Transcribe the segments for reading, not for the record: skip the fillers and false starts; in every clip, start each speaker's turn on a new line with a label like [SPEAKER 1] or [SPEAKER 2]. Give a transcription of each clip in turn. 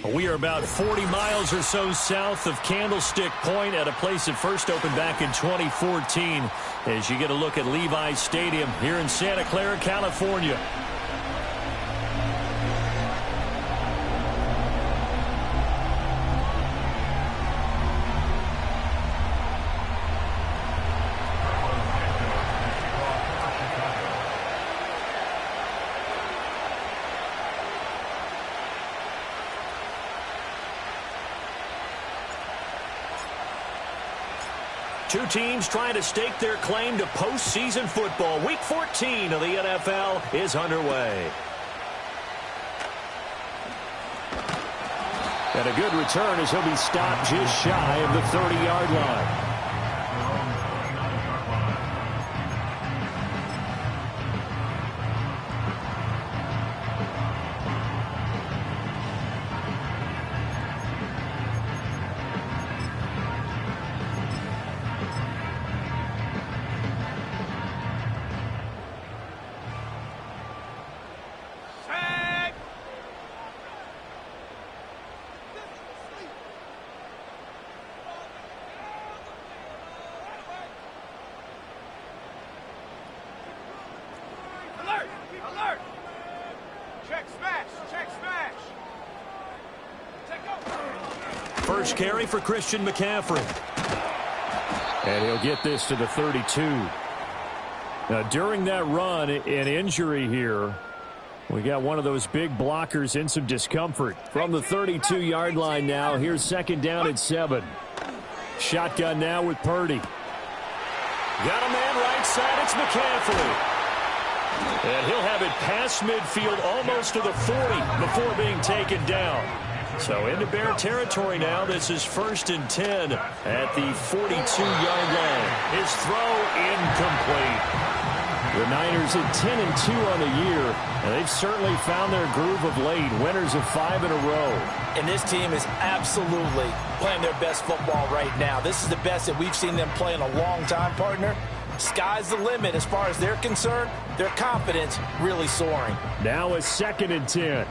[SPEAKER 1] We are about 40 miles or so south of Candlestick Point at a place that first opened back in 2014 as you get a look at Levi's Stadium here in Santa Clara, California. Two teams trying to stake their claim to postseason football. Week 14 of the NFL is underway. And a good return as he'll be stopped just shy of the 30-yard line. First carry for Christian McCaffrey. And he'll get this to the 32. Now, during that run, an injury here. We got one of those big blockers in some discomfort. From the 32-yard line now, here's second down at 7. Shotgun now with Purdy. Got a man right side, it's McCaffrey. And he'll have it past midfield almost to the 40 before being taken down. So into Bear territory now. This is 1st and 10 at the 42-yard line. His throw incomplete. The Niners at 10-2 on the year, and they've certainly found their groove of late. Winners of 5 in a row.
[SPEAKER 2] And this team is absolutely playing their best football right now. This is the best that we've seen them play in a long time, partner. Sky's the limit as far as they're concerned. Their confidence really soaring.
[SPEAKER 1] Now a 2nd and 10.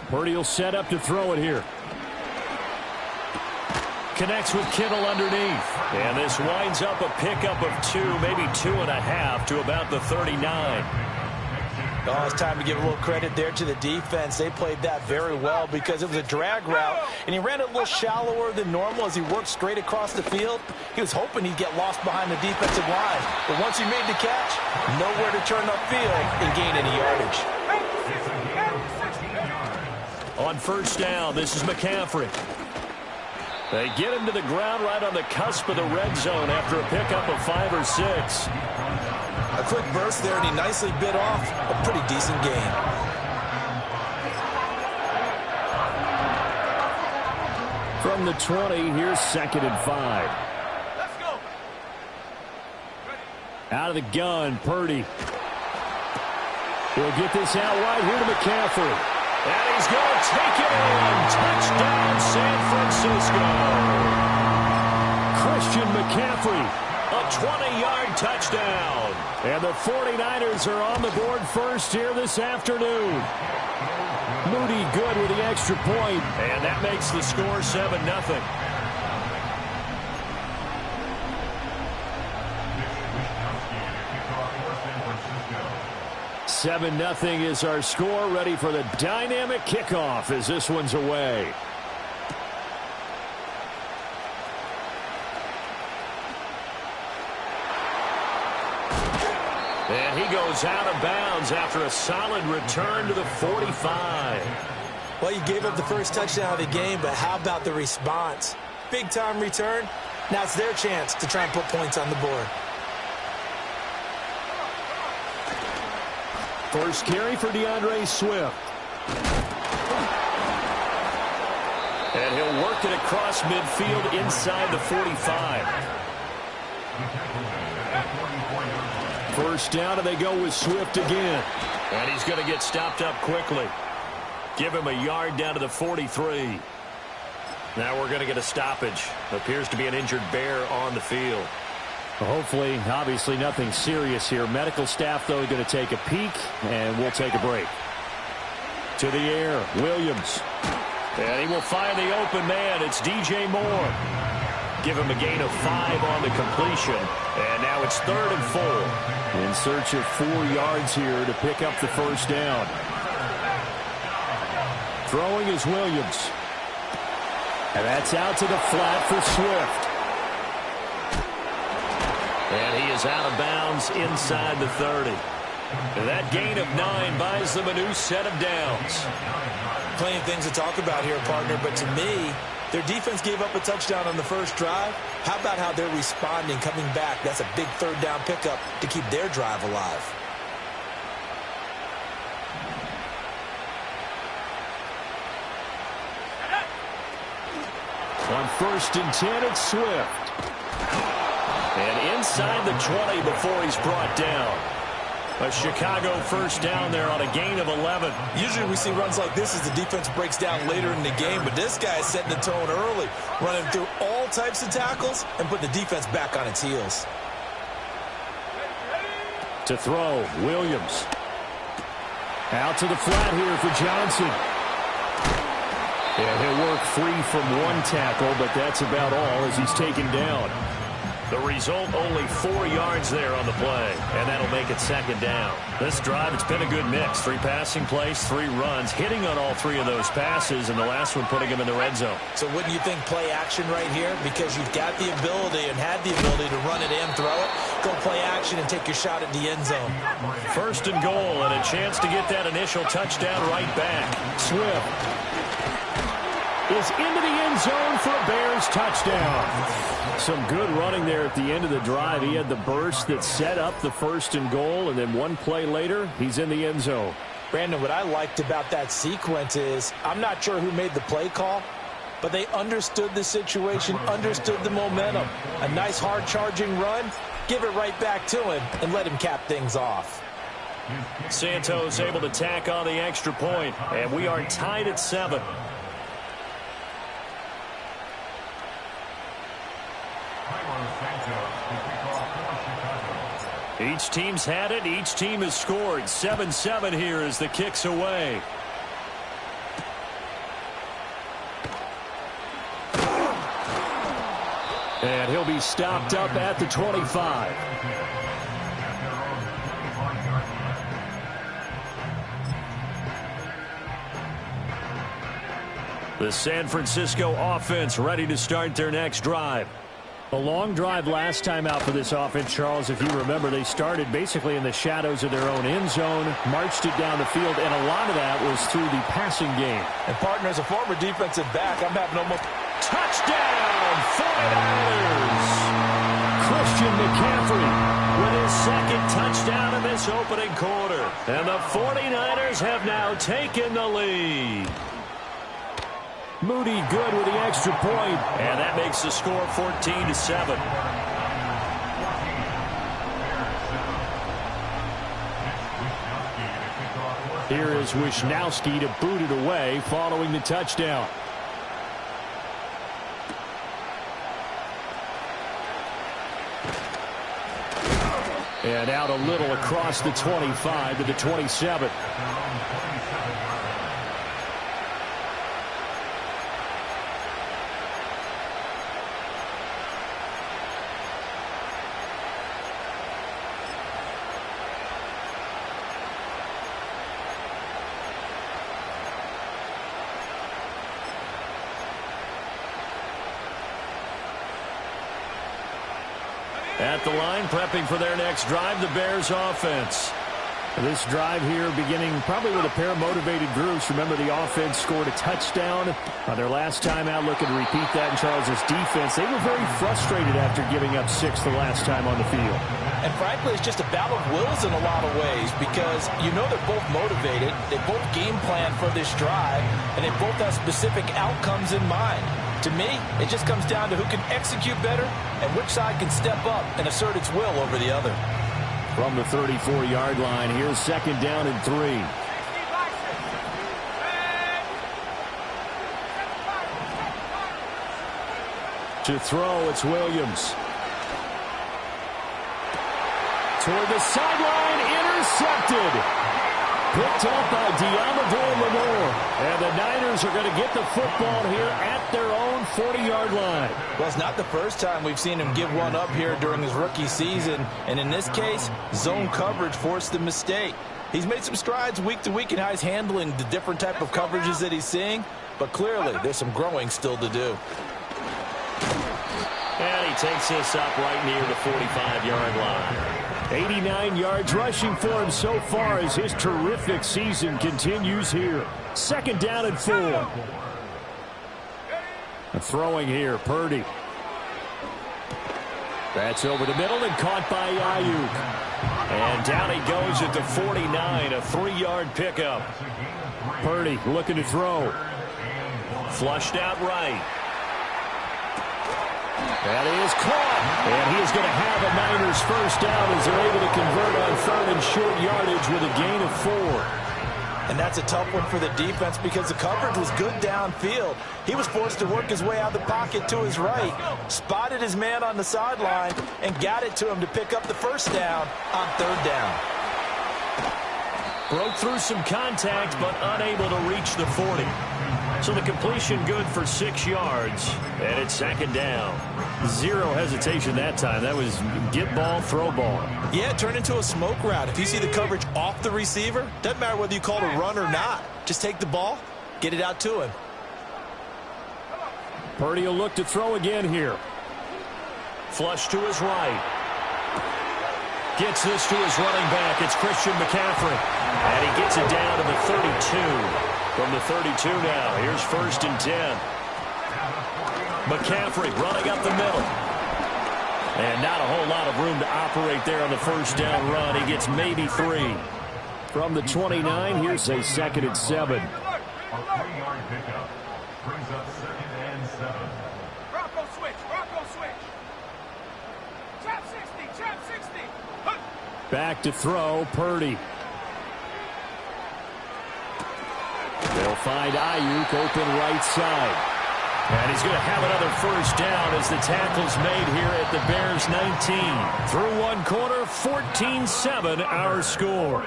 [SPEAKER 1] Purdy will set up to throw it here. Connects with Kittle underneath. And this winds up a pickup of 2, maybe 2.5 to about the 39.
[SPEAKER 2] Oh, it's time to give a little credit there to the defense. They played that very well because it was a drag route, and he ran a little shallower than normal as he worked straight across the field. He was hoping he'd get lost behind the defensive line. But once he made the catch, nowhere to turn upfield and gain any yardage.
[SPEAKER 1] On first down, this is McCaffrey. They get him to the ground right on the cusp of the red zone after a pickup of 5 or 6.
[SPEAKER 2] A quick burst there, and he nicely bit off a pretty decent gain.
[SPEAKER 1] From the 20, here's 2nd and 5.
[SPEAKER 3] Let's go.
[SPEAKER 1] Out of the gun, Purdy. He'll get this out wide here to McCaffrey. And he's going to take it in. Touchdown, San Francisco. Christian McCaffrey, a 20-yard touchdown. And the 49ers are on the board first here this afternoon. Moody good with the extra point. And that makes the score 7-0. 7-0 is our score. Ready for the dynamic kickoff as this one's away. And he goes out of bounds after a solid return to the 45.
[SPEAKER 2] Well, you gave up the first touchdown of the game, but how about the response? Big-time return. Now it's their chance to try and put points on the board.
[SPEAKER 1] First carry for DeAndre Swift. And he'll work it across midfield inside the 45. First down, and they go with Swift again. And he's going to get stopped up quickly. Give him a yard down to the 43. Now we're going to get a stoppage. Appears to be an injured Bear on the field. Hopefully, obviously nothing serious here. Medical staff, though, going to take a peek, and we'll take a break. To the air, Williams. And he will find the open man. It's DJ Moore. Give him a gain of 5 on the completion. And now it's 3rd and 4. In search of 4 yards here to pick up the first down. Throwing is Williams. And that's out to the flat for Swift. And he is out of bounds inside the 30. That gain of 9 buys them a new set of downs.
[SPEAKER 2] Plenty of things to talk about here, partner, but to me, their defense gave up a touchdown on the first drive. How about how they're responding, coming back? That's a big 3rd down pickup to keep their drive alive.
[SPEAKER 1] On 1st and 10, it's Swift. And inside the 20 before he's brought down. A Chicago first down there on a gain of 11.
[SPEAKER 2] Usually we see runs like this as the defense breaks down later in the game, but this guy is setting the tone early, running through all types of tackles and putting the defense back on its heels.
[SPEAKER 1] To throw, Williams. Out to the flat here for Johnson. And he'll work free from 1 tackle, but that's about all as he's taken down. The result, only 4 yards there on the play, and that'll make it 2nd down. This drive, it's been a good mix. 3 passing plays, 3 runs, hitting on all 3 of those passes, and the last one putting him in the red zone.
[SPEAKER 2] So wouldn't you think play action right here? Because you've got the ability and had the ability to run it and throw it. Go play action and take your shot at the end zone.
[SPEAKER 1] 1st and goal, and a chance to get that initial touchdown right back. Swift is into the end zone for a Bears touchdown. Some good running there at the end of the drive. He had the burst that set up the 1st and goal, and then 1 play later, he's in the end zone.
[SPEAKER 2] Brandon, what I liked about that sequence is I'm not sure who made the play call, but they understood the situation, understood the momentum. A nice hard-charging run, give it right back to him, and let him cap things off.
[SPEAKER 1] Santos able to tack on the extra point, and we are tied at 7. Each team's had it. Each team has scored. 7-7 here as the kick's away. And he'll be stopped up at the 25. The San Francisco offense ready to start their next drive. A long drive last time out for this offense, Charles. If you remember, they started basically in the shadows of their own end zone, marched it down the field, and a lot of that was through the passing game.
[SPEAKER 2] And partner, as a former defensive back, I'm having almost...
[SPEAKER 1] Touchdown, 49ers! Christian McCaffrey with his 2nd touchdown in this opening quarter. And the 49ers have now taken the lead. Moody good with the extra point, and that makes the score 14-7. Here is Wisnowski to boot it away following the touchdown. And out a little across the 25 to the 27. At the line, prepping for their next drive, the Bears offense. This drive here beginning probably with a pair of motivated groups. Remember, the offense scored a touchdown on their last time out. Looking to repeat that in Charles's defense. They were very frustrated after giving up 6 the last time on the field.
[SPEAKER 2] And frankly, it's just a battle of wills in a lot of ways because you know they're both motivated. They both game plan for this drive, and they both have specific outcomes in mind. To me, it just comes down to who can execute better and which side can step up and assert its will over the other.
[SPEAKER 1] From the 34-yard line, here's 2nd down and 3. To throw, it's Williams. Toward the sideline, intercepted. Picked up by Lenore. And the Niners are going to get the football here at their own 40-yard line.
[SPEAKER 2] Well, it's not the first time we've seen him give one up here during his rookie season. And in this case, zone coverage forced the mistake. He's made some strides week to week in how he's handling the different type of coverages that he's seeing. But clearly, there's some growing still to do.
[SPEAKER 1] And he takes this up right near the 45-yard line. 89 yards rushing for him so far as his terrific season continues here. Second down and 4. Throwing here, Purdy. That's over the middle and caught by Ayuk. And down he goes at the 49, a 3-yard pickup. Purdy looking to throw. Flushed out right. That is caught. And he is going to have a Niners first down as they're able to convert on 3rd and short yardage with a gain of 4.
[SPEAKER 2] And that's a tough one for the defense because the coverage was good downfield. He was forced to work his way out of the pocket to his right, spotted his man on the sideline, and got it to him to pick up the first down on 3rd down.
[SPEAKER 1] Broke through some contact, but unable to reach the 40. So the completion good for 6 yards, and it's 2nd down. Zero hesitation that time. That was get ball, throw ball.
[SPEAKER 2] Yeah, it turned into a smoke route. If you see the coverage off the receiver, doesn't matter whether you call it a run or not. Just take the ball, get it out to him.
[SPEAKER 1] Purdy will look to throw again here. Flush to his right. Gets this to his running back. It's Christian McCaffrey. And he gets it down to the 32. From the 32 now, here's 1st and 10. McCaffrey running up the middle. And not a whole lot of room to operate there on the first down run. He gets maybe 3. From the 29, here's a 2nd and 7.
[SPEAKER 3] A 3-yard pickup brings up 2nd and 7. Bronco switch, Bronco switch. Chop 60, chop 60.
[SPEAKER 1] Back to throw, Purdy. They'll find Ayuk open right side. And he's going to have another first down as the tackle's made here at the Bears 19. Through one quarter, 14-7 our score.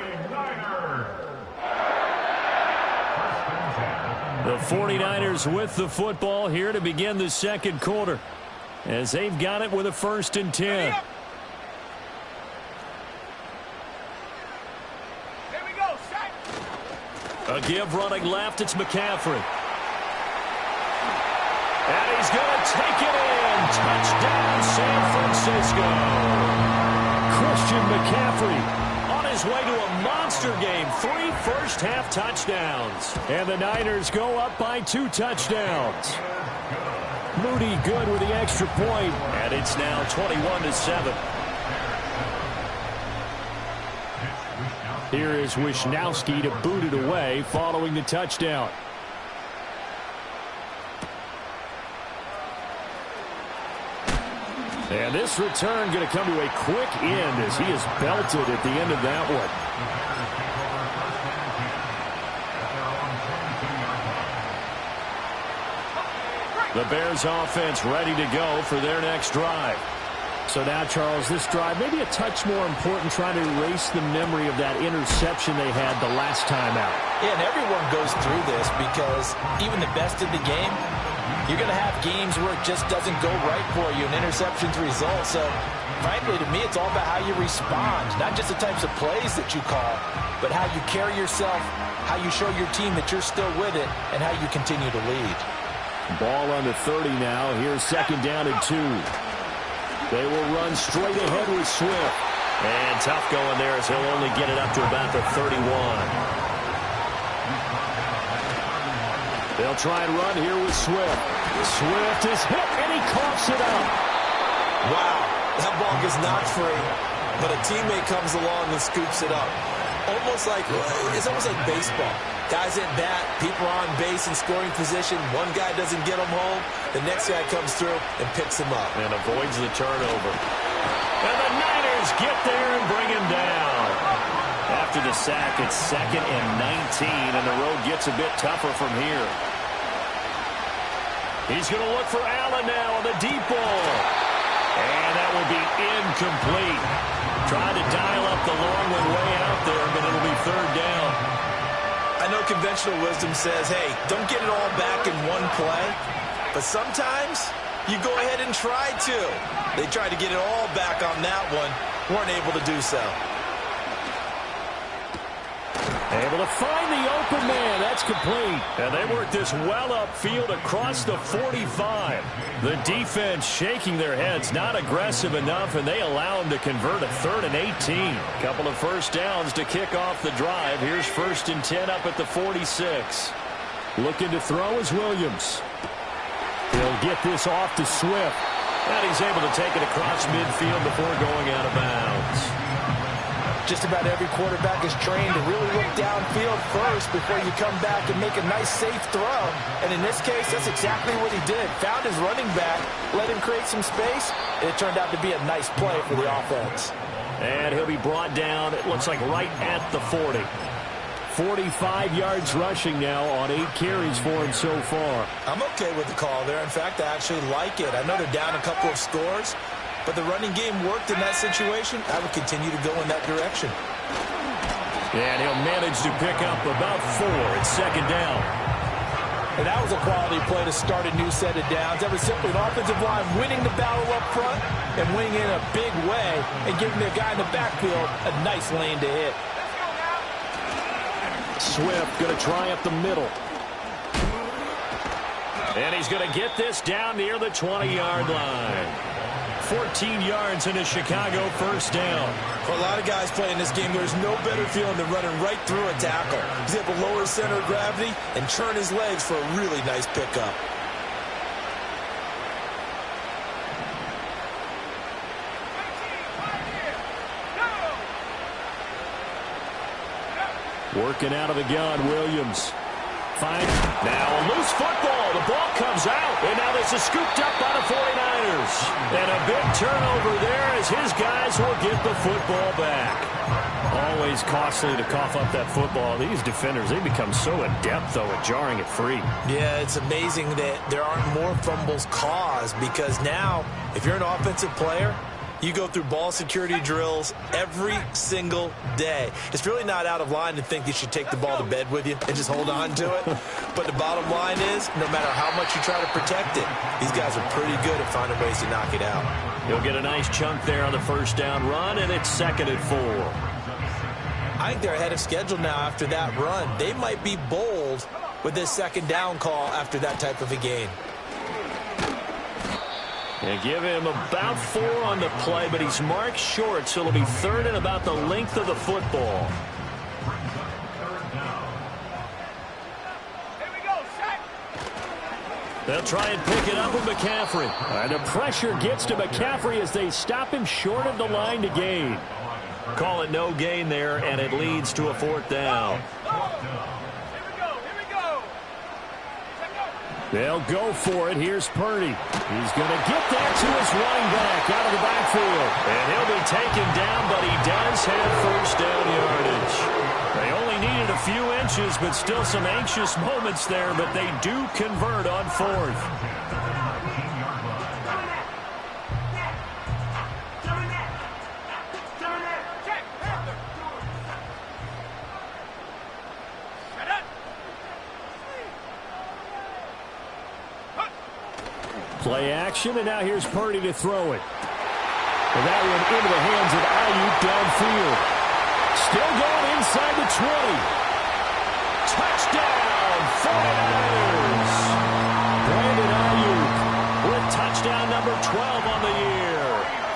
[SPEAKER 1] The 49ers with the football here to begin the 2nd quarter as they've got it with a 1st and 10. A give running left, it's McCaffrey. And he's going to take it in. Touchdown, San Francisco. Christian McCaffrey on his way to a monster game. 3 first-half touchdowns. And the Niners go up by 2 touchdowns. Moody good with the extra point. And it's now 21-7. Here is Wisnowski to boot it away following the touchdown. And this return going to come to a quick end as he is belted at the end of that one. The Bears offense ready to go for their next drive. So now, Charles, this drive maybe a touch more important, trying to erase the memory of that interception they had the last time out.
[SPEAKER 2] Yeah, and everyone goes through this because even the best in the game, you're going to have games where it just doesn't go right for you, and interceptions result. So, frankly, to me, it's all about how you respond, not just the types of plays that you call, but how you carry yourself, how you show your team that you're still with it, and how you continue to lead.
[SPEAKER 1] Ball on the 30 now. Here's 2nd down and 2. They will run straight ahead with Swift. And tough going there as he'll only get it up to about the 31. They'll try and run here with Swift. Swift is hit, and he coughs it up.
[SPEAKER 4] Wow, that ball gets knocked free, but a teammate comes along and scoops it up. It's almost like baseball. Guys at bat, people are on base in scoring position. One guy doesn't get him home. The next guy comes through and picks him up.
[SPEAKER 1] And avoids the turnover. And the Niners get there and bring him down. After the sack, it's 2nd and 19, and the road gets a bit tougher from here. He's going to look for Allen now on the deep ball. And that will be incomplete. Trying to dial up the long one way out there, but it'll be 3rd down.
[SPEAKER 4] know conventional wisdom says, hey, don't get it all back in one play. But sometimes you go ahead and try to. They tried to get it all back on that one. Weren't able to do so.
[SPEAKER 1] Able to find the open man. That's complete. And they work this well upfield across the 45. The defense shaking their heads, not aggressive enough, and they allow them to convert a 3rd and 18. Couple of first downs to kick off the drive. Here's 1st and 10 up at the 46. Looking to throw is Williams. He'll get this off to Swift. And he's able to take it across midfield before going out of bounds.
[SPEAKER 2] Just about every quarterback is trained to really look downfield first before you come back and make a nice, safe throw. And in this case, that's exactly what he did. Found his running back, let him create some space, and it turned out to be a nice play for the offense.
[SPEAKER 1] And he'll be brought down, it looks like right at the 40. 45 yards rushing now on 8 carries for him so far.
[SPEAKER 4] I'm okay with the call there. In fact, I actually like it. I know they're down a couple of scores, but the running game worked in that situation. I would continue to go in that direction.
[SPEAKER 1] And he'll manage to pick up about 4 at 2nd down.
[SPEAKER 2] And that was a quality play to start a new set of downs. That was simply an offensive line winning the battle up front and winning in a big way and giving their guy in the backfield a nice lane to hit.
[SPEAKER 1] Swift going to try up the middle. And he's going to get this down near the 20-yard line. 14 yards in a Chicago 1st down.
[SPEAKER 4] For a lot of guys playing this game, there's no better feeling than running right through a tackle. He's able to lower his center of gravity and turn his legs for a really nice pickup.
[SPEAKER 1] Working out of the gun, Williams. Fine. Now a loose football. The ball comes out. And now this is scooped up by the 49ers. And a big turnover there as his guys will get the football back. Always costly to cough up that football. These defenders, they become so adept, though, at jarring it free.
[SPEAKER 4] Yeah, it's amazing that there aren't more fumbles caused because now, if you're an offensive player, you go through ball security drills every single day. It's really not out of line to think you should take the ball to bed with you and just hold on to it. But the bottom line is, no matter how much you try to protect it, these guys are pretty good at finding ways to knock it out.
[SPEAKER 1] He'll get a nice chunk there on the 1st down run, and it's 2nd and 4.
[SPEAKER 4] I think they're ahead of schedule now after that run. They might be bold with this 2nd down call after that type of a gain.
[SPEAKER 1] They give him about 4 on the play, but he's marked short, so it'll be 3rd and about the length of the football. They'll try and pick it up with McCaffrey. And the pressure gets to McCaffrey as they stop him short of the line to gain. Call it no gain there, and it leads to a 4th down. They'll go for it. Here's Purdy. He's going to get that to his running back out of the backfield. And he'll be taken down, but he does have 1st down yardage. They only needed a few inches, but still some anxious moments there, but they do convert on 4th. Play action, and now here's Purdy to throw it. And that one into the hands of Ayuk downfield. Still going inside the 20. Touchdown, 49ers. Brandon Ayuk with touchdown number 12 on the year.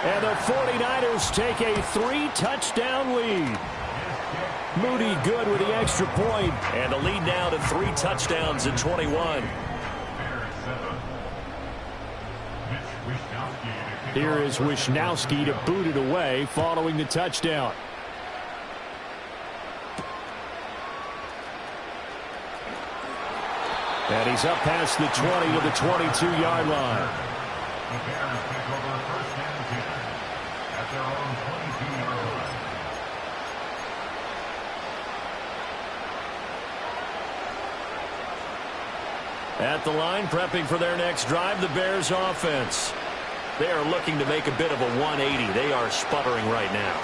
[SPEAKER 1] And the 49ers take a 3-touchdown lead. Moody good with the extra point. And the lead now to 3 touchdowns at 21. Here is Wishnowski to boot it away following the touchdown. And he's up past the 20 to the 22-yard line.
[SPEAKER 3] The Bears take over 1st and 10 at their own 22-yard line.
[SPEAKER 1] At the line, prepping for their next drive, the Bears offense. They are looking to make a bit of a 180. They are sputtering right now.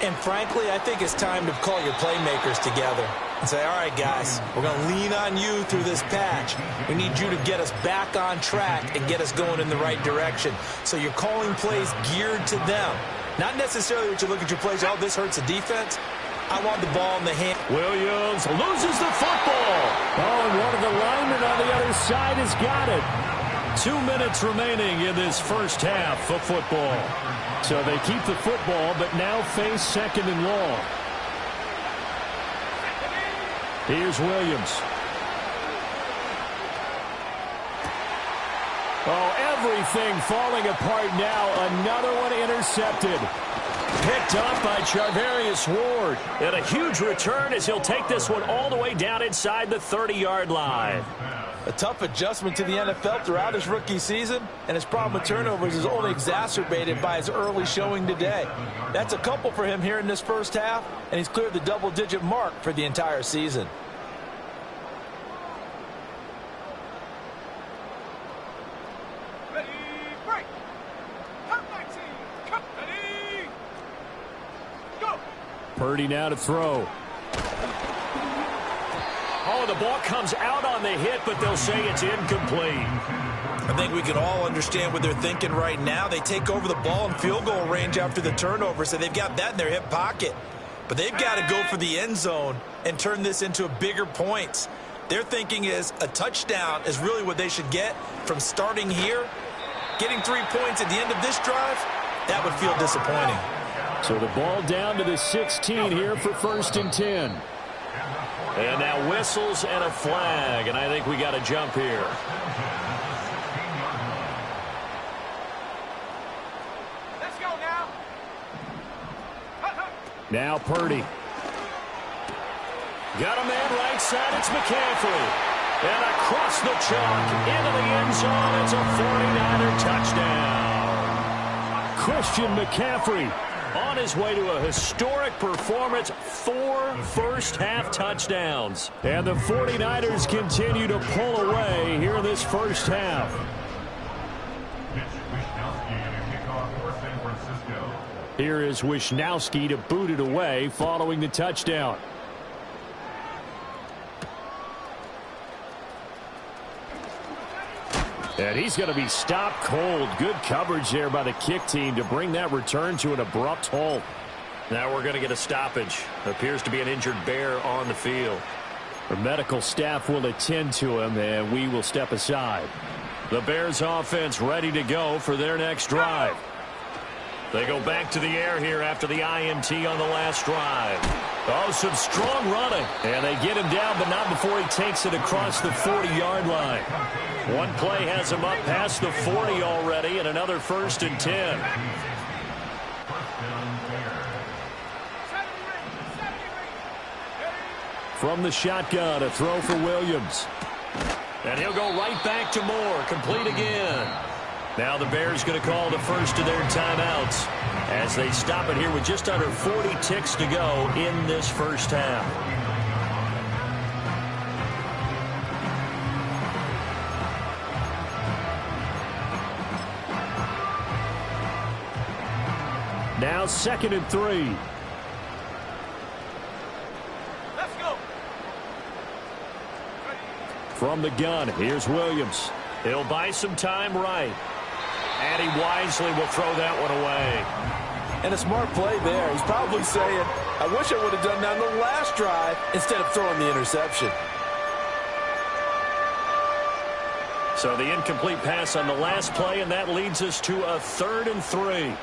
[SPEAKER 4] And frankly, I think it's time to call your playmakers together. and say, all right, guys, we're going to lean on you through this patch. We need you to get us back on track and get us going in the right direction. So you're calling plays geared to them. Not necessarily what you look at your plays, oh, this hurts the defense. I want the ball in the hand.
[SPEAKER 1] Williams loses the football. Oh, and one of the linemen on the other side has got it. 2 minutes remaining in this first half of football. So they keep the football, but now face second and long. Here's Williams. Oh, everything falling apart now. Another one intercepted. Picked up by Charvarius Ward. And a huge return as he'll take this one all the way down inside the 30-yard line.
[SPEAKER 2] A tough adjustment to the NFL throughout his rookie season, and his problem with turnovers is only exacerbated by his early showing today. That's a couple for him here in this first half, and he's cleared the double-digit mark for the entire season.
[SPEAKER 1] Purdy now to throw. Oh, the ball comes out on the hit, but they'll say it's incomplete.
[SPEAKER 4] I think we can all understand what they're thinking right now. They take over the ball in field goal range after the turnover, so they've got that in their hip pocket. But they've got to go for the end zone and turn this into bigger points. Their thinking is a touchdown is really what they should get from starting here. Getting 3 points at the end of this drive, that would feel disappointing.
[SPEAKER 1] So the ball down to the 16 here for 1st and 10. And now whistles and a flag, and I think we got a jump here.
[SPEAKER 3] Let's go now.
[SPEAKER 1] Now Purdy. Got a man right side, it's McCaffrey. And across the chalk, into the end zone, it's a 49er touchdown. Christian McCaffrey on his way to a historic performance, 4 first-half touchdowns. And the 49ers continue to pull away here in this first half. Here is Wishnowski to boot it away following the touchdown. And he's going to be stopped cold. Good coverage there by the kick team to bring that return to an abrupt halt. Now we're going to get a stoppage. Appears to be an injured Bear on the field. The medical staff will attend to him, and we will step aside. The Bears offense ready to go for their next drive. They go back to the air here after the INT on the last drive. Oh, some strong running. And they get him down, but not before he takes it across the 40-yard line. One play has him up past the 40 already, and another 1st and 10. From the shotgun, a throw for Williams. And he'll go right back to Moore, complete again. Now the Bears going to call the first of their timeouts as they stop it here with just under 40 ticks to go in this first half. Now 2nd and 3.
[SPEAKER 3] Let's go.
[SPEAKER 1] From the gun, here's Williams. He'll buy some time right. And he wisely will throw that one away.
[SPEAKER 2] And a smart play there. He's probably saying, I wish I would have done that on the last drive instead of throwing the interception.
[SPEAKER 1] So the incomplete pass on the last play, and that leads us to a 3rd and 3.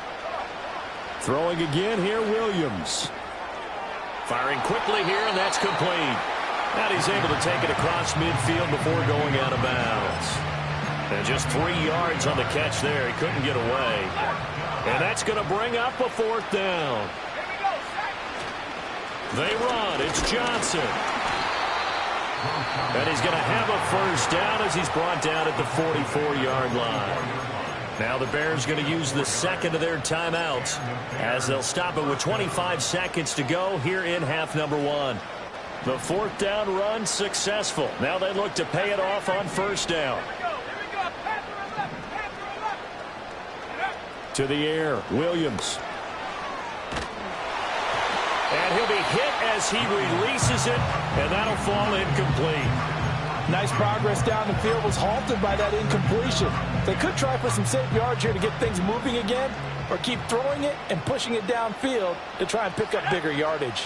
[SPEAKER 1] Throwing again here, Williams. Firing quickly here, and that's complete. And he's able to take it across midfield before going out of bounds. And just 3 yards on the catch there. He couldn't get away. And that's going to bring up a 4th down. They run. It's Johnson. And he's going to have a 1st down as he's brought down at the 44-yard line. Now the Bears going to use the 2nd of their timeouts as they'll stop it with 25 seconds to go here in half number 1. The 4th down run successful. Now they look to pay it off on 1st down. To the air, Williams. And he'll be hit as he releases it, and that'll fall incomplete.
[SPEAKER 2] Nice progress down the field, was halted by that incompletion. They could try for some safe yards here to get things moving again, or keep throwing it and pushing it downfield to try and pick up bigger yardage.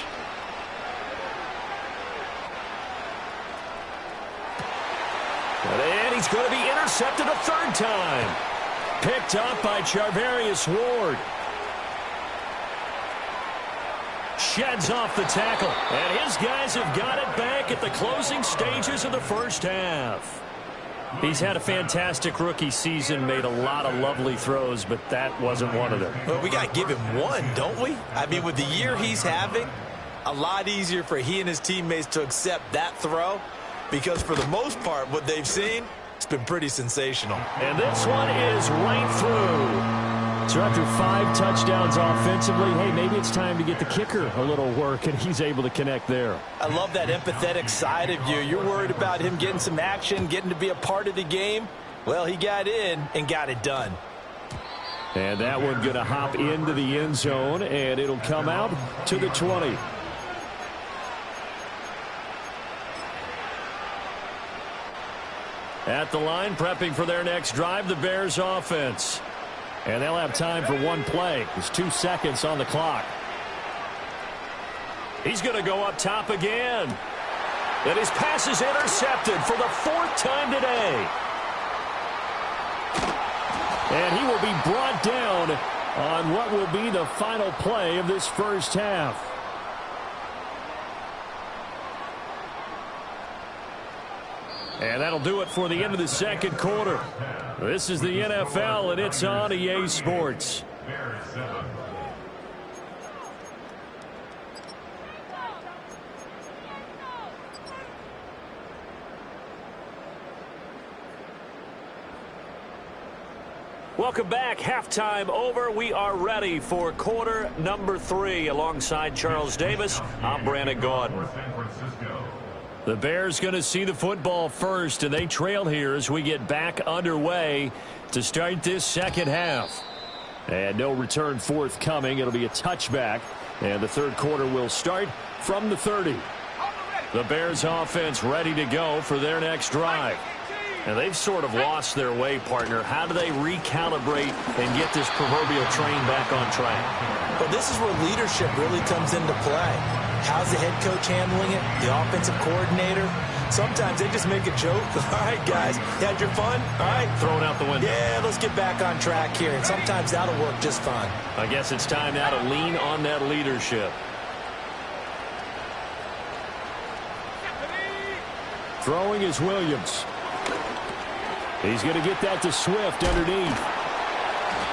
[SPEAKER 1] And he's going to be intercepted a third time. Picked up by Charvarius Ward. Sheds off the tackle. And his guys have got it back at the closing stages of the first half. He's had a fantastic rookie season, made a lot of lovely throws, but that wasn't one of them.
[SPEAKER 4] Well, we got to give him one, don't we? I mean, with the year he's having, a lot easier for he and his teammates to accept that throw, because for the most part, what they've seen, it's been pretty sensational.
[SPEAKER 1] And this one is right through. So after 5 touchdowns offensively, hey, maybe it's time to get the kicker a little work, and he's able to connect there.
[SPEAKER 2] I love that empathetic side of you. You're worried about him getting some action, getting to be a part of the game. Well, he got in and got it done.
[SPEAKER 1] And that one going to hop into the end zone, and it'll come out to the 20. At the line, prepping for their next drive, the Bears offense. And they'll have time for one play. There's 2 seconds on the clock. He's going to go up top again. And his pass is intercepted for the 4th time today. And he will be brought down on what will be the final play of this first half. And that'll do it for the end of the second quarter. This is the NFL, and it's on EA Sports. Welcome back. Halftime over. We are ready for quarter number 3. Alongside Charles Davis, I'm Brandon Gaudin. The Bears going to see the football first, and they trail here as we get back underway to start this second half. And no return forthcoming. It'll be a touchback, and the third quarter will start from the 30. The Bears offense ready to go for their next drive. And they've sort of lost their way, partner. How do they recalibrate and get this proverbial train back on track?
[SPEAKER 4] Well, this is where leadership really comes into play. How's the head coach handling it? The offensive coordinator? Sometimes they just make a joke. All right, guys, you had your fun? All right.
[SPEAKER 1] Throw it out the window.
[SPEAKER 4] Yeah, let's get back on track here. And sometimes that'll work just fine.
[SPEAKER 1] I guess it's time now to lean on that leadership. Throwing is Williams. He's going to get that to Swift underneath.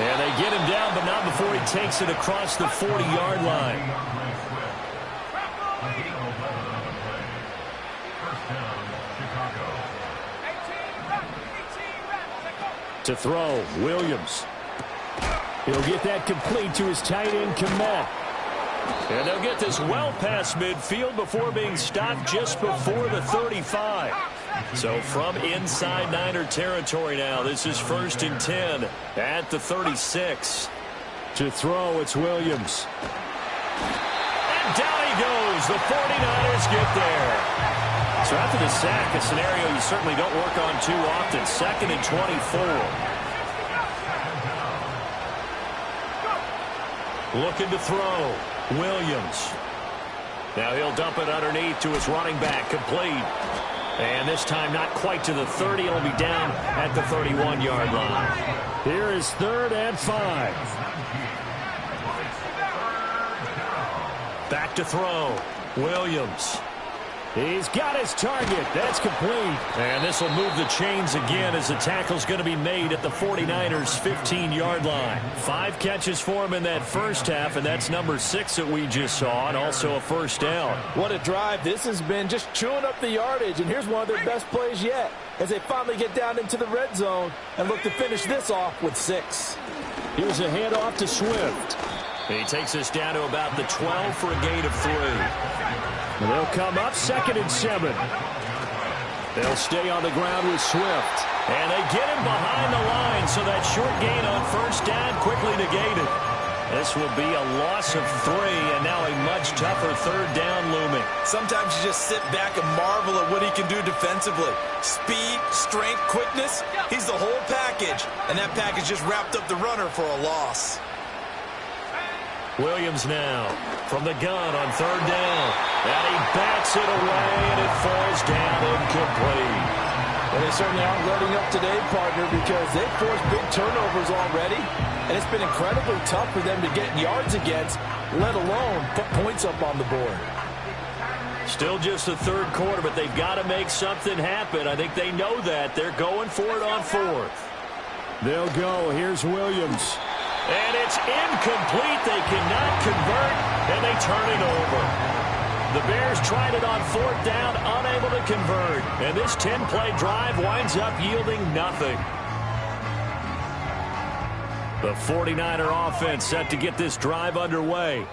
[SPEAKER 1] And they get him down, but not before he takes it across the 40-yard line. To throw, Williams. He'll get that complete to his tight end, Kmet. And they'll get this well past midfield before being stopped just before the 35. So from inside Niner territory now, this is 1st and 10 at the 36. To throw, it's Williams. And down he goes. The 49ers get there. So after the sack, a scenario you certainly don't work on too often. 2nd and 24. Looking to throw. Williams. Now he'll dump it underneath to his running back. Complete. And this time not quite to the 30. It'll be down at the 31-yard line. Here is 3rd and 5. Back to throw. Williams. He's got his target. That's complete. And this will move the chains again as the tackle's going to be made at the 49ers' 15-yard line. 5 catches for him in that first half, and that's number 6 that we just saw, and also a first down.
[SPEAKER 2] What a drive. This has been just chewing up the yardage, and here's one of their best plays yet as they finally get down into the red zone and look to finish this off with 6.
[SPEAKER 1] Here's a handoff to Swift. He takes us down to about the 12 for a gain of 3. And they'll come up 2nd and 7. They'll stay on the ground with Swift. And they get him behind the line, so that short gain on first down quickly negated. This will be a loss of 3, and now a much tougher third down looming.
[SPEAKER 4] Sometimes you just sit back and marvel at what he can do defensively. Speed, strength, quickness, he's the whole package. And that package just wrapped up the runner for a loss.
[SPEAKER 1] Williams now from the gun on third down. And he bats it away, and it falls down incomplete.
[SPEAKER 2] Well, they certainly aren't letting up today, partner, because they've forced big turnovers already. And it's been incredibly tough for them to get yards against, let alone put points up on the board.
[SPEAKER 1] Still just the third quarter, but they've got to make something happen. I think they know that. They're going for it on fourth. They'll go. Here's Williams. And it's incomplete. They cannot convert, and they turn it over. The Bears tried it on fourth down, unable to convert. And this 10-play drive winds up yielding nothing. The 49er offense set to get this drive underway.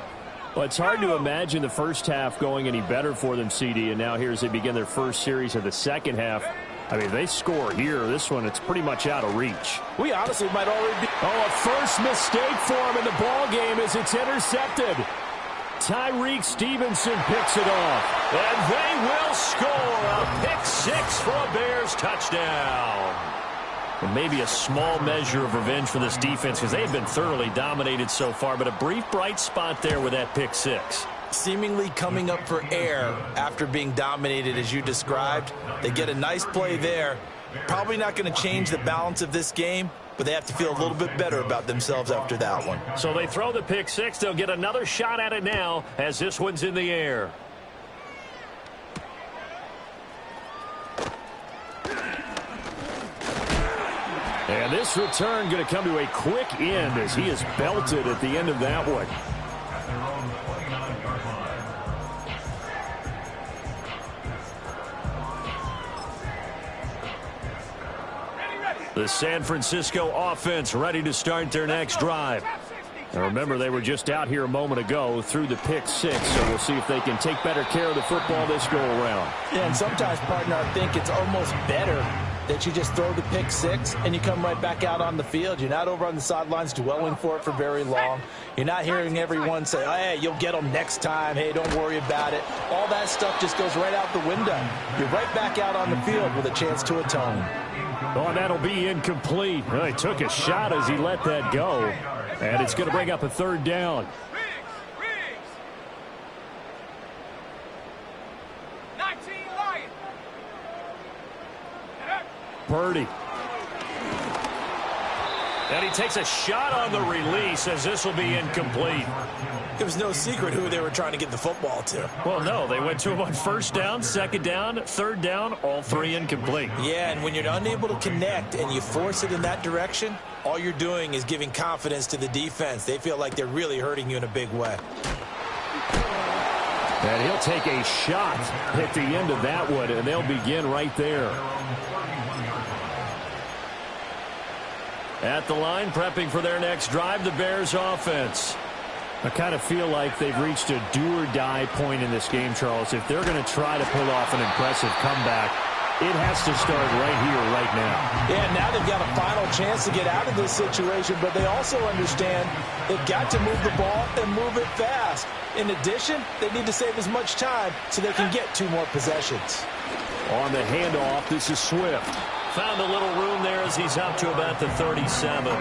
[SPEAKER 1] Well, it's hard to imagine the first half going any better for them, CD, and now here as they begin their first series of the second half. I mean, they score here. This one, it's pretty much out of reach.
[SPEAKER 2] We honestly might already be...
[SPEAKER 1] Oh, a first mistake for him in the ball game as it's intercepted. Tyreek Stevenson picks it off, and they will score a pick 6 for a Bears touchdown. And maybe a small measure of revenge for this defense because they have been thoroughly dominated so far, but a brief bright spot there with that pick 6.
[SPEAKER 2] Seemingly coming up for air after being dominated as you described. They get a nice play there. Probably not going to change the balance of this game, but they have to feel a little bit better about themselves after that one.
[SPEAKER 1] So they throw the pick 6. They'll get another shot at it now as this one's in the air. And this return going to come to a quick end as he is belted at the end of that one. The San Francisco offense ready to start their next drive. Now remember, they were just out here a moment ago through the pick 6, so we'll see if they can take better care of the football this go around.
[SPEAKER 2] Yeah, and sometimes, partner, I think it's almost better that you just throw the pick 6 and you come right back out on the field. You're not over on the sidelines dwelling for it for very long. You're not hearing everyone say, oh, hey, you'll get them next time. Hey, don't worry about it. All that stuff just goes right out the window. You're right back out on the field with a chance to atone.
[SPEAKER 1] Oh, that'll be incomplete. Well, he took a shot as he let that go. And it's going to bring up a third down. Purdy. And he takes a shot on the release as this will be incomplete.
[SPEAKER 2] It was no secret who they were trying to get the football to.
[SPEAKER 1] Well, no, they went to him on first down, second down, third down, all 3 incomplete.
[SPEAKER 2] Yeah, and when you're unable to connect and you force it in that direction, all you're doing is giving confidence to the defense. They feel like they're really hurting you in a big way.
[SPEAKER 1] And he'll take a shot at the end of that one, and they'll begin right there. At the line, prepping for their next drive, the Bears offense. I kind of feel like they've reached a do-or-die point in this game, Charles. If they're going to try to pull off an impressive comeback, it has to start right here, right now.
[SPEAKER 2] Yeah, now they've got a final chance to get out of this situation, but they also understand they've got to move the ball and move it fast. In addition, they need to save as much time so they can get 2 more possessions.
[SPEAKER 1] On the handoff, this is Swift. Found a little room there as he's up to about the 37.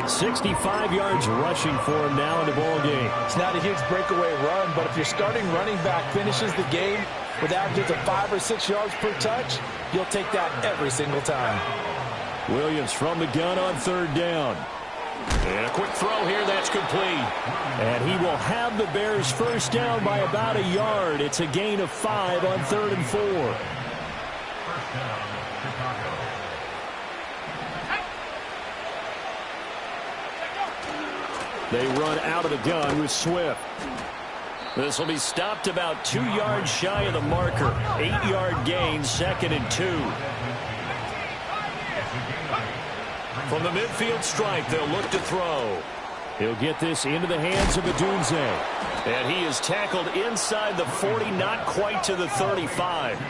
[SPEAKER 1] 65 yards rushing for him now in the ball game.
[SPEAKER 2] It's not a huge breakaway run, but if your starting running back finishes the game with averages of 5 or 6 yards per touch, you'll take that every single time.
[SPEAKER 1] Williams from the gun on third down. And a quick throw here, that's complete. And he will have the Bears first down by about a yard. It's a gain of 5 on 3rd and 4.
[SPEAKER 3] First down, Chicago.
[SPEAKER 1] They run out of the gun with Swift. This will be stopped about 2 yards shy of the marker. 8-yard gain, 2nd and 2. From the midfield stripe, they'll look to throw. He'll get this into the hands of Adunze. And he is tackled inside the 40, not quite to the 35.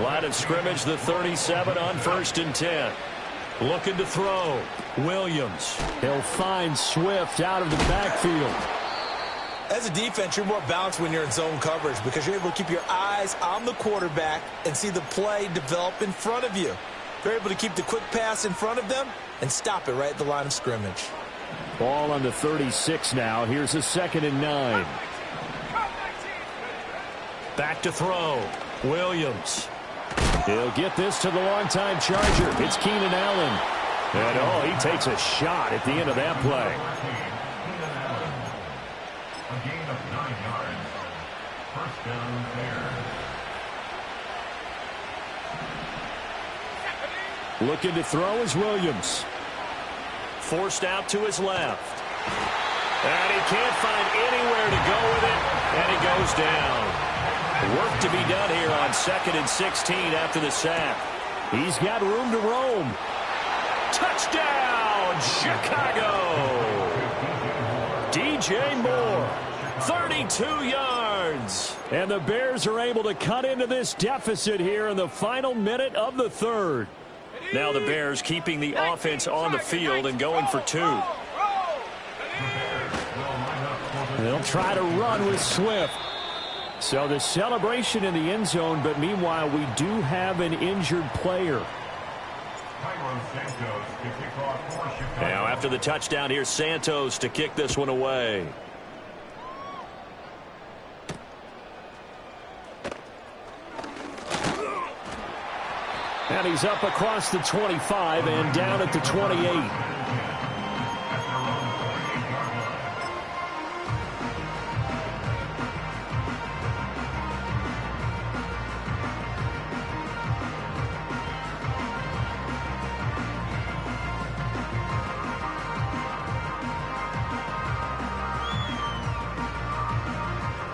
[SPEAKER 1] Line of scrimmage, the 37 on 1st and 10. Looking to throw. Williams. He'll find Swift out of the backfield.
[SPEAKER 4] As a defense, you're more balanced when you're in zone coverage because you're able to keep your eyes on the quarterback and see the play develop in front of you. You're able to keep the quick pass in front of them and stop it right at the line of scrimmage.
[SPEAKER 1] Ball on the 36 now. Here's a 2nd and 9. Back to throw. Williams. He'll get this to the longtime Charger. It's Keenan Allen. And, he takes a shot at the end of that play.
[SPEAKER 3] A gain of 9 yards. First down there.
[SPEAKER 1] Looking to throw is Williams. Forced out to his left. And he can't find anywhere to go with it. And he goes down. Work to be done here on 2nd and 16 after the sack. He's got room to roam. Touchdown, Chicago! DJ Moore, 32 yards. And the Bears are able to cut into this deficit here in the final minute of the 3rd. Now the Bears keeping the offense on the field and going for 2. They'll try to run with Swift. So the celebration in the end zone, but meanwhile we do have an injured player. Now after the touchdown, here's Santos to kick this one away. And he's up across the 25 and down at the 28.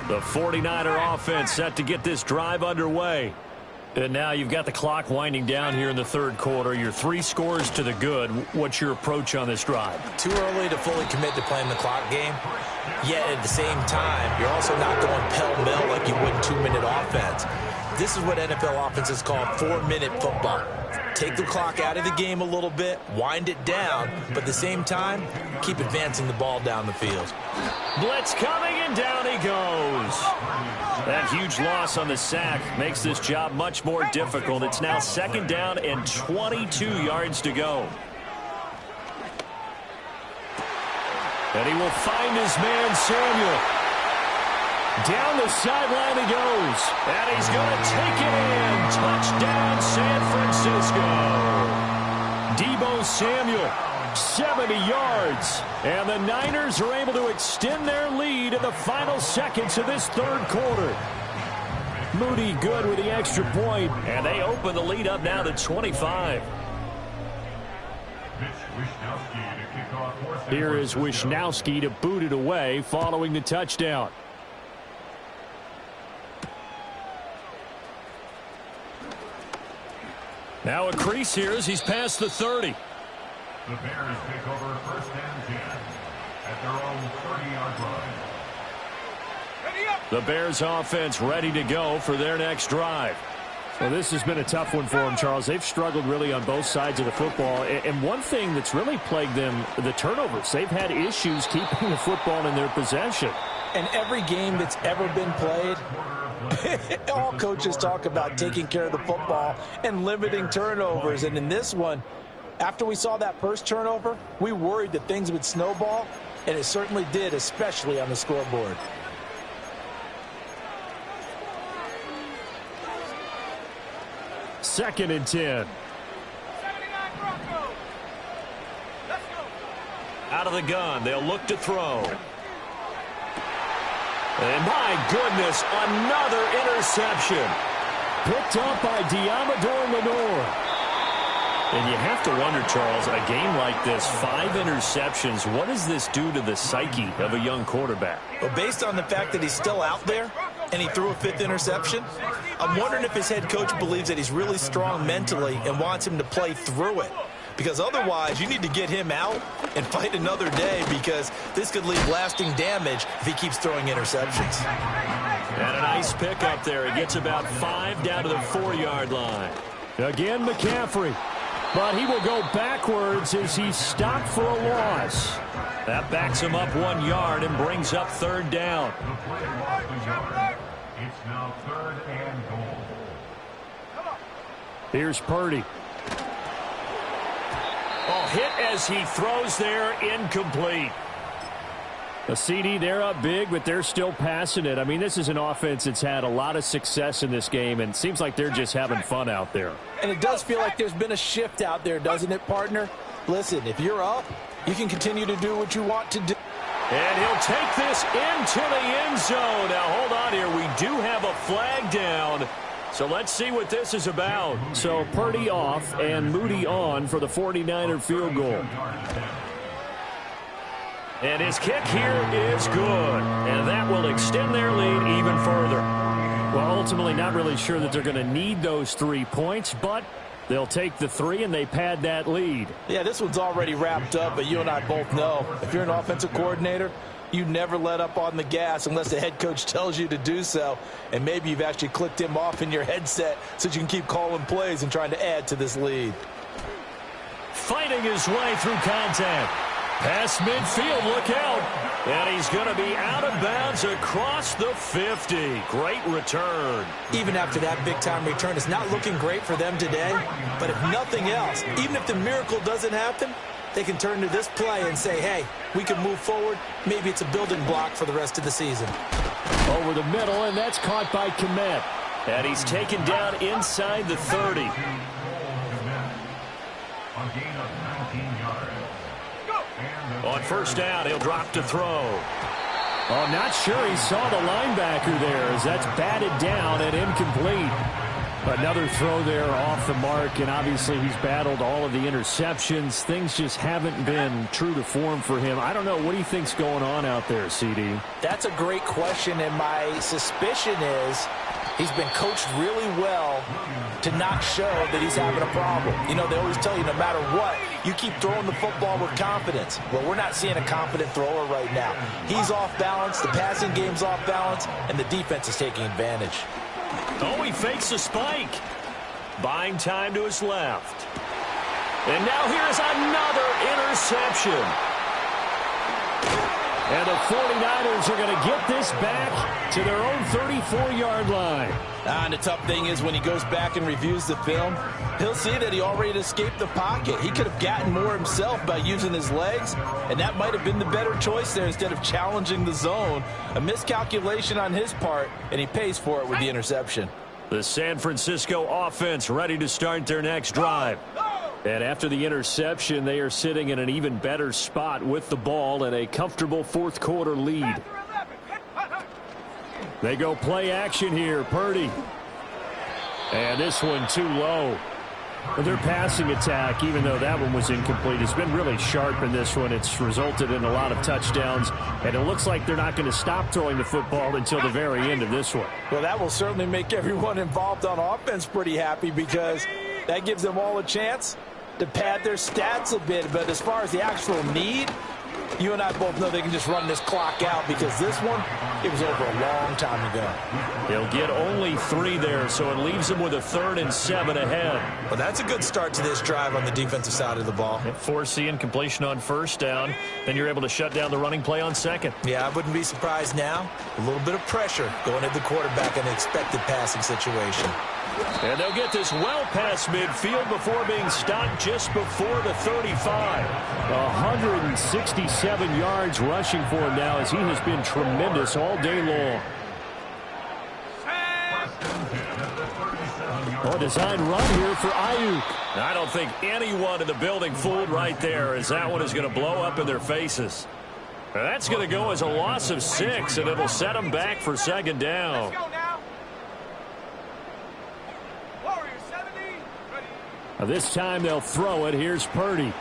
[SPEAKER 1] The 49er offense set to get this drive underway. And now you've got the clock winding down here in the 3rd quarter. Your 3 scores to the good. What's your approach on this drive?
[SPEAKER 4] Too early to fully commit to playing the clock game. Yet at the same time, you're also not going pell-mell like you would in 2-minute offense. This is what NFL offenses call 4-minute football. Take the clock out of the game a little bit, wind it down, but at the same time, keep advancing the ball down the field.
[SPEAKER 1] Blitz coming, and down he goes. That huge loss on the sack makes this job much more difficult. It's now 2nd down and 22 yards to go. And he will find his man, Samuel. Down the sideline he goes. And he's going to take it in. Touchdown, San Francisco. Deebo Samuel, 70 yards. And the Niners are able to extend their lead in the final seconds of this 3rd quarter. Moody good with the extra point. And they open the lead up now to 25. Here is Wishnowski to boot it away following the touchdown. Now a crease here as he's past the 30.
[SPEAKER 3] The Bears take over 1st and 10 at their own 30-yard line.
[SPEAKER 1] The Bears offense ready to go for their next drive. Well, this has been a tough one for them, Charles. They've struggled really on both sides of the football. And one thing that's really plagued them, the turnovers. They've had issues keeping the football in their possession.
[SPEAKER 2] And every game that's ever been played, all coaches talk about taking care of the football and limiting turnovers. And in this one, after we saw that first turnover, we worried that things would snowball, and it certainly did, especially on the scoreboard.
[SPEAKER 1] Second and 10. Out of the gun, they'll look to throw. And my goodness, another interception. Picked up by Diamador Lenore. And you have to wonder, Charles, a game like this, 5 interceptions, what does this do to the psyche of a young quarterback?
[SPEAKER 2] Well, based on the fact that he's still out there and he threw a 5th interception, I'm wondering if his head coach believes that he's really strong mentally and wants him to play through it. Because otherwise, you need to get him out and fight another day, because this could leave lasting damage if he keeps throwing interceptions.
[SPEAKER 1] And a nice pick up there. He gets about 5 down to the 4-yard line. Again, McCaffrey. But he will go backwards as he's stopped for a loss. That backs him up 1 yard and brings up third down.
[SPEAKER 3] The play lost a yard. It's now 3rd and goal.
[SPEAKER 1] Here's Purdy. Oh, hit as he throws there, incomplete. A CD, they're up big, but they're still passing it. I mean, this is an offense that's had a lot of success in this game, and it seems like they're just having fun out there.
[SPEAKER 2] And it does feel like there's been a shift out there, doesn't it, partner? Listen, if you're up, you can continue to do what you want to do.
[SPEAKER 1] And he'll take this into the end zone. Now, hold on here. We do have a flag down. So let's see what this is about. So Purdy off and Moody on for the 49er field goal. And his kick here is good. And that will extend their lead even further. Well, ultimately not really sure that they're going to need those 3 points, but they'll take the 3 and they pad that lead.
[SPEAKER 2] Yeah, this one's already wrapped up, but you and I both know if you're an offensive coordinator, you never let up on the gas unless the head coach tells you to do so. And maybe you've actually clicked him off in your headset so you can keep calling plays and trying to add to this lead.
[SPEAKER 1] Fighting his way through contact. Past midfield, look out. And he's going to be out of bounds across the 50. Great return.
[SPEAKER 2] Even after that big-time return, it's not looking great for them today. But if nothing else, even if the miracle doesn't happen, they can turn to this play and say, hey, we can move forward. Maybe it's a building block for the rest of the season.
[SPEAKER 1] Over the middle, and that's caught by Kmet. And he's taken down inside the 30.
[SPEAKER 3] A gain of 19 yards.
[SPEAKER 1] On first down, he'll drop to throw. Oh, not sure he saw the linebacker there as that's batted down and incomplete. Another throw there off the mark, and obviously he's battled all of the interceptions. Things just haven't been true to form for him. I don't know. What do you think's going on out there, CD?
[SPEAKER 2] That's a great question, and my suspicion is he's been coached really well to not show that he's having a problem. You know, they always tell you no matter what, you keep throwing the football with confidence. Well, we're not seeing a confident thrower right now. He's off balance, the passing game's off balance, and the defense is taking advantage.
[SPEAKER 1] Oh, he fakes a spike. Buying time to his left. And now here's another interception. And the 49ers are going to get this back to their own 34-yard line.
[SPEAKER 2] And the tough thing is when he goes back and reviews the film, he'll see that he already escaped the pocket. He could have gotten more himself by using his legs, and that might have been the better choice there instead of challenging the zone. A miscalculation on his part, and he pays for it with the interception.
[SPEAKER 1] The San Francisco offense ready to start their next drive. And after the interception, they are sitting in an even better spot with the ball and a comfortable fourth-quarter lead. They go play action here. Purdy. And this one too low. Their passing attack, even though that one was incomplete, has been really sharp in this one. It's resulted in a lot of touchdowns, and it looks like they're not going to stop throwing the football until the very end of this one.
[SPEAKER 2] Well, that will certainly make everyone involved on offense pretty happy because that gives them all a chance to pad their stats a bit. But as far as the actual need, you and I both know they can just run this clock out because this one, it was over a long time ago.
[SPEAKER 1] They'll get only 3 there, so it leaves them with a 3rd and 7 ahead.
[SPEAKER 2] Well, that's a good start to this drive on the defensive side of the ball.
[SPEAKER 1] Force the incompletion on first down. Then you're able to shut down the running play on second.
[SPEAKER 2] Yeah, I wouldn't be surprised now. A little bit of pressure going at the quarterback in an expected passing situation.
[SPEAKER 1] And they'll get this well past midfield before being stopped just before the 35. 167 yards rushing for him now as he has been tremendous all day long. A design run here for Ayuk. I don't think anyone in the building fooled right there as that one is going to blow up in their faces. That's going to go as a loss of 6, and it'll set them back for second down. This time they'll throw it. Here's Purdy.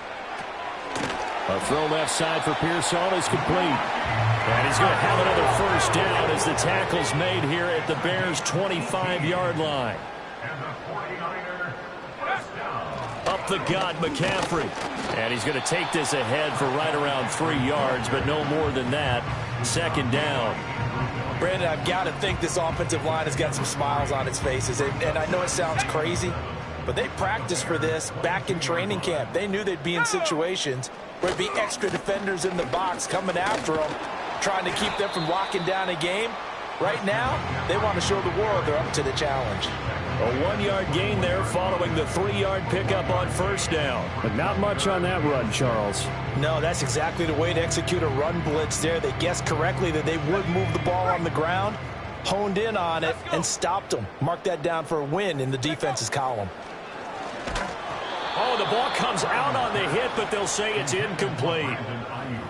[SPEAKER 1] A throw left side for Pearsall is complete. And he's going to have another first down as the tackle's made here at the Bears' 25-yard line.
[SPEAKER 3] And the 49er first down.
[SPEAKER 1] Up the gut, McCaffrey. And he's going to take this ahead for right around 3 yards, but no more than that. Second down.
[SPEAKER 2] Brandon, I've got to think this offensive line has got some smiles on its faces. And I know it sounds crazy, but they practiced for this back in training camp. They knew they'd be in situations where there'd be extra defenders in the box coming after them, trying to keep them from locking down a game. Right now, they want to show the world they're up to the challenge.
[SPEAKER 1] A 1-yard gain there following the 3-yard pickup on first down. But not much on that run, Charles.
[SPEAKER 2] No, that's exactly the way to execute a run blitz there. They guessed correctly that they would move the ball on the ground, honed in on it, and stopped them. Mark that down for a win in the defense's column.
[SPEAKER 1] Oh, the ball comes out on the hit, but they'll say it's incomplete.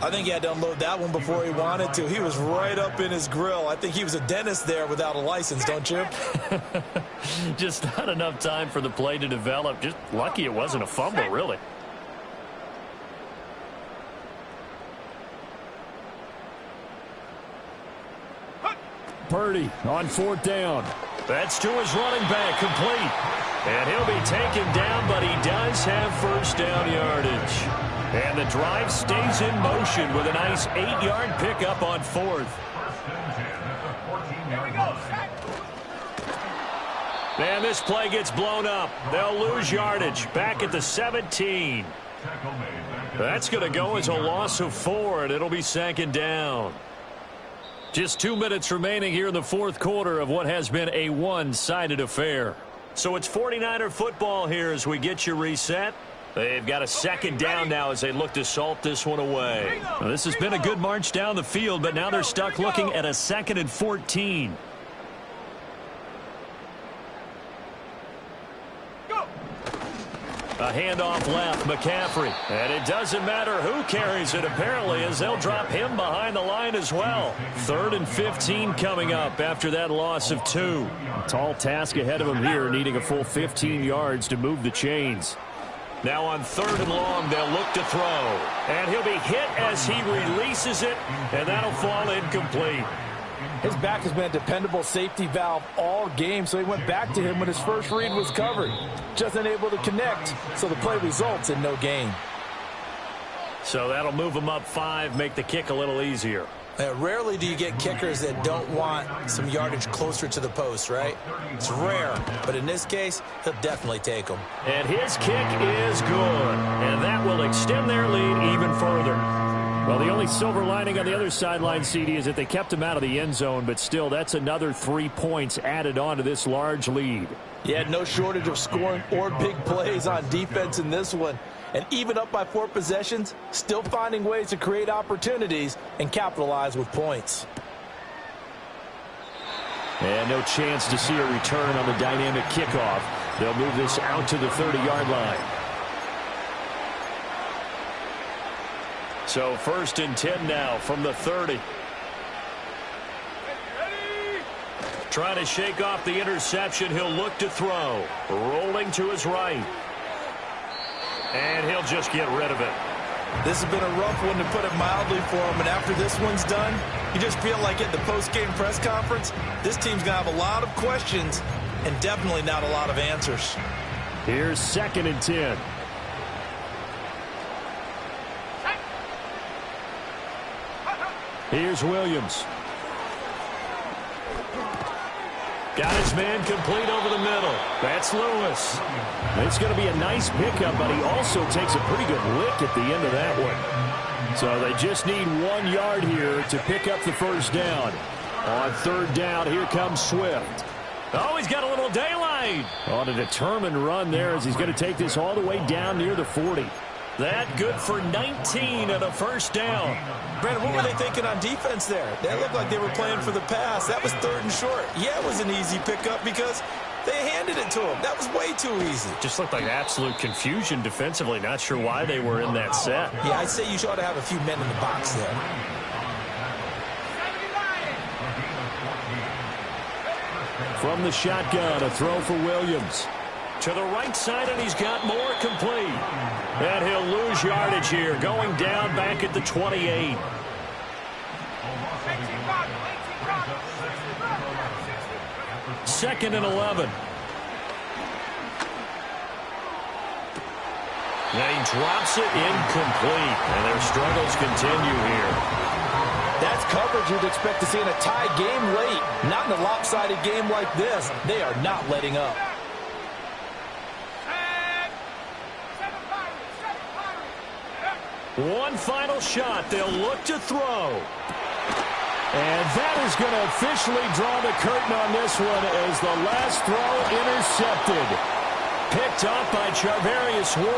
[SPEAKER 4] I think he had to unload that one before he wanted to. He was right up in his grill. I think he was a dentist there without a license, don't you?
[SPEAKER 1] Just not enough time for the play to develop. Just lucky it wasn't a fumble, really. Purdy on 4th down. That's to his running back, complete. And he'll be taken down, but he does have first down yardage. And the drive stays in motion with a nice 8-yard pickup on 4th. And this play gets blown up. They'll lose yardage back at the 17. That's going to go as a loss of 4, and it'll be 2nd down. Just 2 minutes remaining here in the 4th quarter of what has been a one-sided affair. So it's 49er football here as we get you reset. They've got a 2nd down now as they look to salt this one away. Well, this has been a good march down the field, but now they're stuck looking at a 2nd and 14. A handoff left, McCaffrey. And it doesn't matter who carries it, apparently, as they'll drop him behind the line as well. 3rd and 15 coming up after that loss of 2. A tall task ahead of him here, needing a full 15 yards to move the chains. Now on 3rd and long, they'll look to throw. And he'll be hit as he releases it, and that'll fall incomplete.
[SPEAKER 2] His back has been a dependable safety valve all game, so he went back to him when his first read was covered. Just unable to connect, so the play results in no gain.
[SPEAKER 1] So that'll move him up 5, make the kick a little easier.
[SPEAKER 4] Rarely do you get kickers that don't want some yardage closer to the post, right? It's rare, but in this case, he'll definitely take them.
[SPEAKER 1] And his kick is good, and that will extend their lead even further. Well, the only silver lining on the other sideline, CD, is that they kept him out of the end zone, but still, that's another 3 points added on to this large lead.
[SPEAKER 2] He had no shortage of scoring or big plays on defense in this one. And even up by 4 possessions, still finding ways to create opportunities and capitalize with points.
[SPEAKER 1] And no chance to see a return on the dynamic kickoff. They'll move this out to the 30-yard line. So 1st and 10 now from the 30. Trying to shake off the interception. He'll look to throw. Rolling to his right. And he'll just get rid of it.
[SPEAKER 4] This has been a rough one, to put it mildly, for him. And after this one's done, you just feel like at the post-game press conference, this team's going to have a lot of questions and definitely not a lot of answers.
[SPEAKER 1] Here's 2nd and 10. Here's Williams. Got his man complete over the middle. That's Lewis. It's going to be a nice pickup, but he also takes a pretty good lick at the end of that one. So they just need 1 yard here to pick up the first down. On 3rd down, here comes Swift. Oh, he's got a little daylight. On a determined run there as he's going to take this all the way down near the 40. That good for 19 and a first down.
[SPEAKER 4] Brandon, what were they thinking on defense there? They looked like they were playing for the pass. That was 3rd and short. Yeah, it was an easy pickup because they handed it to him. That was way too easy.
[SPEAKER 1] Just looked like absolute confusion defensively. Not sure why they were in that set.
[SPEAKER 4] Yeah, I'd say you ought to have a few men in the box there.
[SPEAKER 1] From the shotgun, a throw for Williams. To the right side, and he's got more, complete. And he'll lose yardage here, going down back at the 28. Second and 11. Now he drops it incomplete, and their struggles continue here.
[SPEAKER 2] That's coverage you'd expect to see in a tie game late. Not in a lopsided game like this. They are not letting up.
[SPEAKER 1] One final shot. They'll look to throw. And that is going to officially draw the curtain on this one as the last throw intercepted. Picked off by Charvarius Ward.